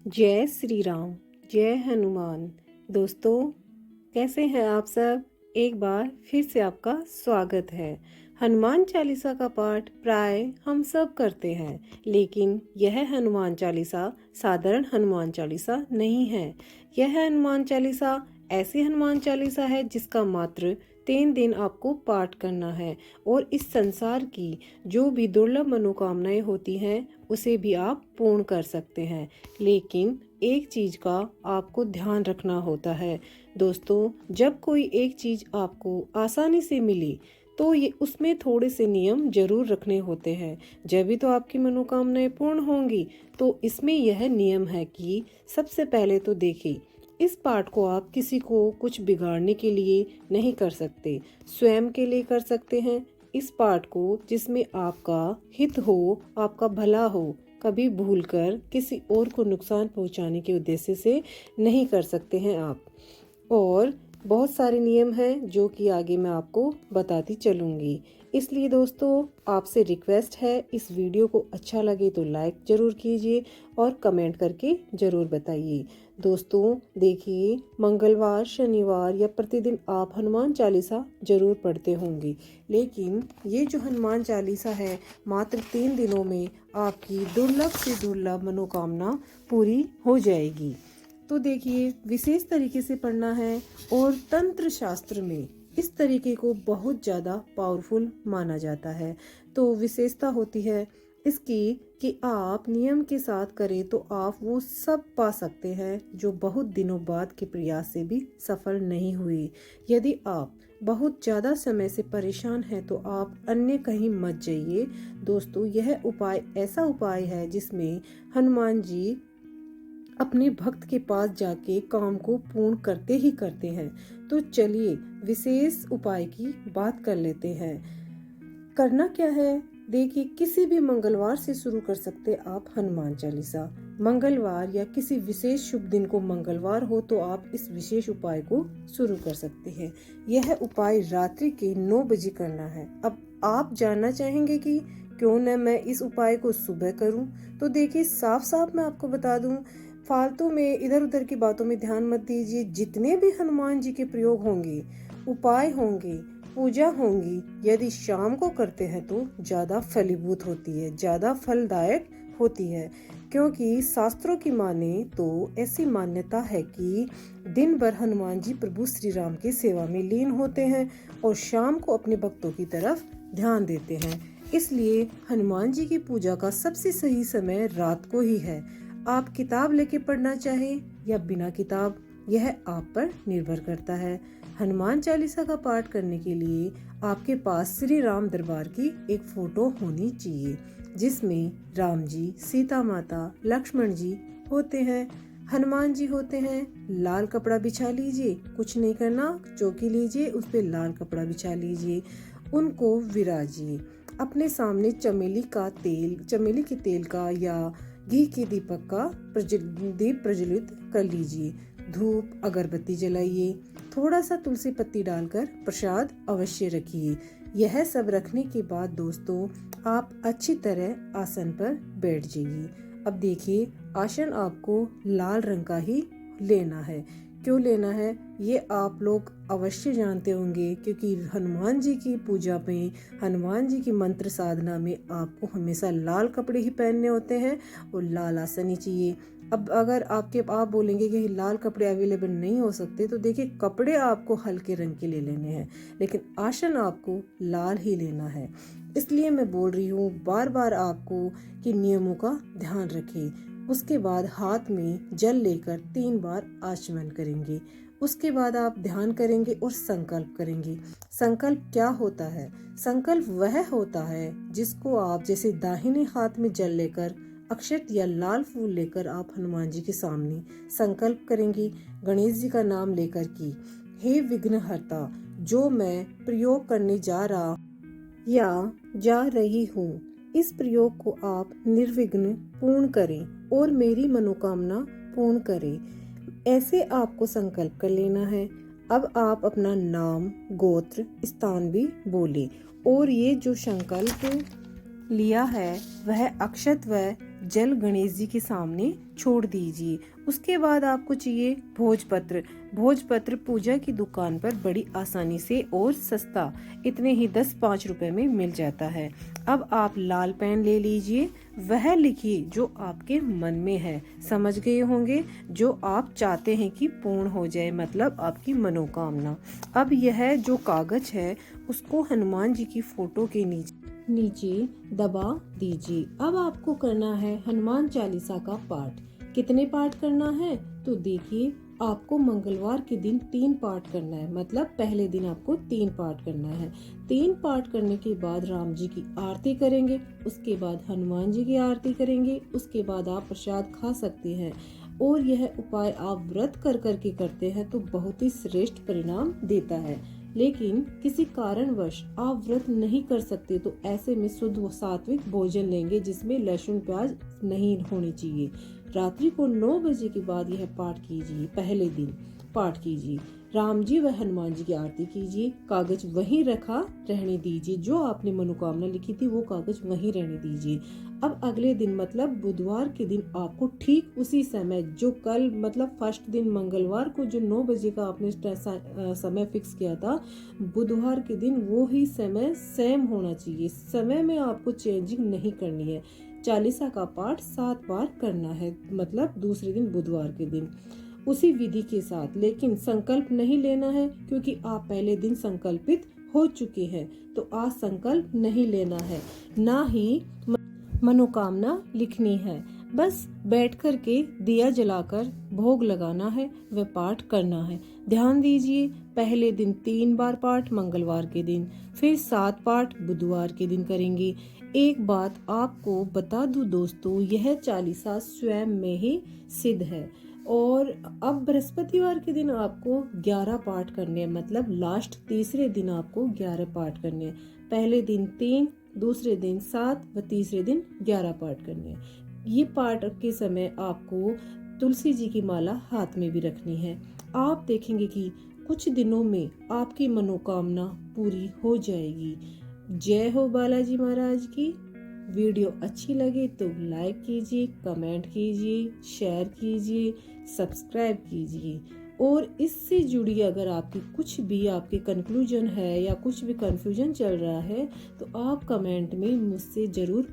जय श्री राम, जय हनुमान। दोस्तों, कैसे हैं आप सब? एक बार फिर से आपका स्वागत है। हनुमान चालीसा का पाठ प्राय हम सब करते हैं, लेकिन यह हनुमान चालीसा साधारण हनुमान चालीसा नहीं है। यह हनुमान चालीसा ऐसी हनुमान चालीसा है जिसका मात्र 3 दिन आपको पाठ करना है और इस संसार की जो भी दुर्लभ मनोकामनाएं होती हैं उसे भी आप पूर्ण कर सकते हैं। लेकिन एक चीज का आपको ध्यान रखना होता है। दोस्तों, जब कोई एक चीज आपको आसानी से मिली तो ये उसमें थोड़े से नियम जरूर रखने होते हैं। जब भी तो आपकी मनोकामनाएं पूर्ण होंगी। तो इसमें यह नियम है कि सबसे पहले तो देखिए, इस पाठ को आप किसी को कुछ बिगाड़ने के लिए नहीं कर सकते, स्वयं के लिए कर सकते हैं। इस पाठ को जिसमें आपका हित हो, आपका भला हो, कभी भूलकर किसी और को नुकसान पहुंचाने के उद्देश्य से नहीं कर सकते हैं आप। और बहुत सारे नियम हैं जो कि आगे मैं आपको बताती चलूँगी। इसलिए दोस्तों, आपसे रिक्वेस्ट है, इस वीडियो को अच्छा लगे तो लाइक ज़रूर कीजिए और कमेंट करके ज़रूर बताइए। दोस्तों देखिए, मंगलवार, शनिवार या प्रतिदिन आप हनुमान चालीसा ज़रूर पढ़ते होंगे, लेकिन ये जो हनुमान चालीसा है मात्र 3 दिनों में आपकी दुर्लभ से दुर्लभ मनोकामना पूरी हो जाएगी। तो देखिए, विशेष तरीके से पढ़ना है और तंत्र शास्त्र में इस तरीके को बहुत ज़्यादा पावरफुल माना जाता है। तो विशेषता होती है इसकी कि आप नियम के साथ करें तो आप वो सब पा सकते हैं जो बहुत दिनों बाद के प्रयास से भी सफल नहीं हुई। यदि आप बहुत ज़्यादा समय से परेशान हैं तो आप अन्य कहीं मत जाइए। दोस्तों, यह उपाय ऐसा उपाय है जिसमें हनुमान जी अपने भक्त के पास जाके काम को पूर्ण करते ही करते हैं। तो चलिए विशेष उपाय की बात कर लेते हैं। करना क्या है? देखिए, किसी भी मंगलवार से शुरू कर सकते आप हनुमान चालीसा। मंगलवार या किसी विशेष शुभ दिन को मंगलवार हो तो आप इस विशेष उपाय को शुरू कर सकते हैं। यह उपाय रात्रि के 9 बजे करना है। अब आप जानना चाहेंगे कि क्यों न मैं इस उपाय को सुबह करूं? तो देखिए, साफ साफ मैं आपको बता दूं, फालतू में इधर उधर की बातों में ध्यान मत दीजिए। जितने भी हनुमान जी के प्रयोग होंगे, उपाय होंगे, पूजा होंगी, यदि शाम को करते हैं तो ज्यादा फलीभूत होती है, ज्यादा फलदायक होती है। क्योंकि शास्त्रों की माने तो ऐसी मान्यता है कि दिन भर हनुमान जी प्रभु श्री राम की सेवा में लीन होते हैं और शाम को अपने भक्तों की तरफ ध्यान देते हैं। इसलिए हनुमान जी की पूजा का सबसे सही समय रात को ही है। आप किताब लेके पढ़ना चाहें या बिना किताब, यह आप पर निर्भर करता है। हनुमान चालीसा का पाठ करने के लिए आपके पास श्री राम दरबार की एक फोटो होनी चाहिए जिसमें राम जी, सीता माता, लक्ष्मण जी होते हैं, हनुमान जी होते हैं। लाल कपड़ा बिछा लीजिए, कुछ नहीं करना, चौकी लीजिए, उस पे लाल कपड़ा बिछा लीजिए, उनको विराजिए। अपने सामने चमेली के तेल का या घी के दीपक का दीप प्रज्वलित कर लीजिए। धूप अगरबत्ती जलाइए, थोड़ा सा तुलसी पत्ती डालकर प्रसाद अवश्य रखिए। यह सब रखने के बाद दोस्तों, आप अच्छी तरह आसन पर बैठ जाइए। अब देखिए, आसन आपको लाल रंग का ही लेना है। क्यों लेना है ये आप लोग अवश्य जानते होंगे, क्योंकि हनुमान जी की पूजा में, हनुमान जी की मंत्र साधना में आपको हमेशा लाल कपड़े ही पहनने होते हैं और लाल आसन ही चाहिए। अब अगर आप बोलेंगे कि लाल कपड़े अवेलेबल नहीं हो सकते, तो देखिए, कपड़े आपको हल्के रंग के ले लेने हैं, लेकिन आसन आपको लाल ही लेना है। इसलिए मैं बोल रही हूँ बार बार आपको कि नियमों का ध्यान रखें। उसके बाद हाथ में जल लेकर 3 बार आचमन करेंगे। उसके बाद आप ध्यान करेंगे और संकल्प करेंगे। संकल्प क्या होता है? संकल्प वह होता है जिसको आप, जैसे दाहिने हाथ में जल लेकर, अक्षत या लाल फूल लेकर आप हनुमान जी के सामने संकल्प करेंगे गणेश जी का नाम लेकर कि हे विघ्नहर्ता, जो मैं प्रयोग करने जा रहा या जा रही हूँ, इस प्रयोग को आप निर्विघ्न पूर्ण करें और मेरी मनोकामना पूर्ण करें। ऐसे आपको संकल्प कर लेना है। अब आप अपना नाम, गोत्र, स्थान भी बोले और ये जो संकल्प लिया है वह अक्षत व जल गणेश जी के सामने छोड़ दीजिए। उसके बाद आपको चाहिए भोजपत्र। भोजपत्र पूजा की दुकान पर बड़ी आसानी से और सस्ता इतने ही 10-5 रुपए में मिल जाता है। अब आप लाल पेन ले लीजिए, वह लिखिए जो आपके मन में है। समझ गए होंगे, जो आप चाहते हैं कि पूर्ण हो जाए, मतलब आपकी मनोकामना। अब यह जो कागज है उसको हनुमान जी की फोटो के नीचे दबा दीजिए। अब आपको करना है हनुमान चालीसा का पाठ। कितने पाठ करना है तो देखिए, आपको मंगलवार के दिन 3 पाठ करना है, मतलब पहले दिन आपको 3 पाठ करना है। 3 पाठ करने के बाद राम जी की आरती करेंगे, उसके बाद हनुमान जी की आरती करेंगे, उसके बाद आप प्रसाद खा सकते हैं। और यह उपाय आप व्रत कर करके करते हैं तो बहुत ही श्रेष्ठ परिणाम देता है। लेकिन किसी कारणवश आप व्रत नहीं कर सकते तो ऐसे में शुद्ध व सात्विक भोजन लेंगे जिसमें लहसुन प्याज नहीं होनी चाहिए। रात्रि को 9 बजे के बाद यह पाठ कीजिए। पहले दिन पाठ कीजिए, राम जी व हनुमान जी की आरती कीजिए, कागज वहीं रखा रहने दीजिए, जो आपने मनोकामना लिखी थी वो कागज वहीं रहने दीजिए। अब अगले दिन मतलब बुधवार के दिन आपको ठीक उसी समय जो कल मतलब फर्स्ट दिन मंगलवार को जो 9 बजे का आपने समय फिक्स किया था, बुधवार के दिन वो ही समय सेम होना चाहिए। समय में आपको चेंजिंग नहीं करनी है। चालीसा का पाठ 7 बार करना है, मतलब दूसरे दिन बुधवार के दिन उसी विधि के साथ। लेकिन संकल्प नहीं लेना है क्योंकि आप पहले दिन संकल्पित हो चुके हैं, तो आज संकल्प नहीं लेना है, ना ही मनोकामना लिखनी है। बस बैठ कर के दिया जलाकर भोग लगाना है व पाठ करना है। ध्यान दीजिए, पहले दिन 3 बार पाठ मंगलवार के दिन, फिर 7 पाठ बुधवार के दिन करेंगे। एक बात आपको बता दूं दोस्तों, यह चालीसा स्वयं में ही सिद्ध है। और अब बृहस्पतिवार के दिन आपको 11 पाठ करने हैं, मतलब लास्ट तीसरे दिन आपको 11 पाठ करने हैं। पहले दिन 3, दूसरे दिन 7 व तीसरे दिन 11 पाठ करने हैं। ये पाठ के समय आपको तुलसी जी की माला हाथ में भी रखनी है। आप देखेंगे कि कुछ दिनों में आपकी मनोकामना पूरी हो जाएगी। जय हो बालाजी महाराज की। वीडियो अच्छी लगे तो लाइक कीजिए, कमेंट कीजिए, शेयर कीजिए, सब्सक्राइब कीजिए। और इससे जुड़ी अगर आपकी कुछ भी आपके कंक्लूजन है या कुछ भी कंफ्यूजन चल रहा है तो आप कमेंट में मुझसे जरूर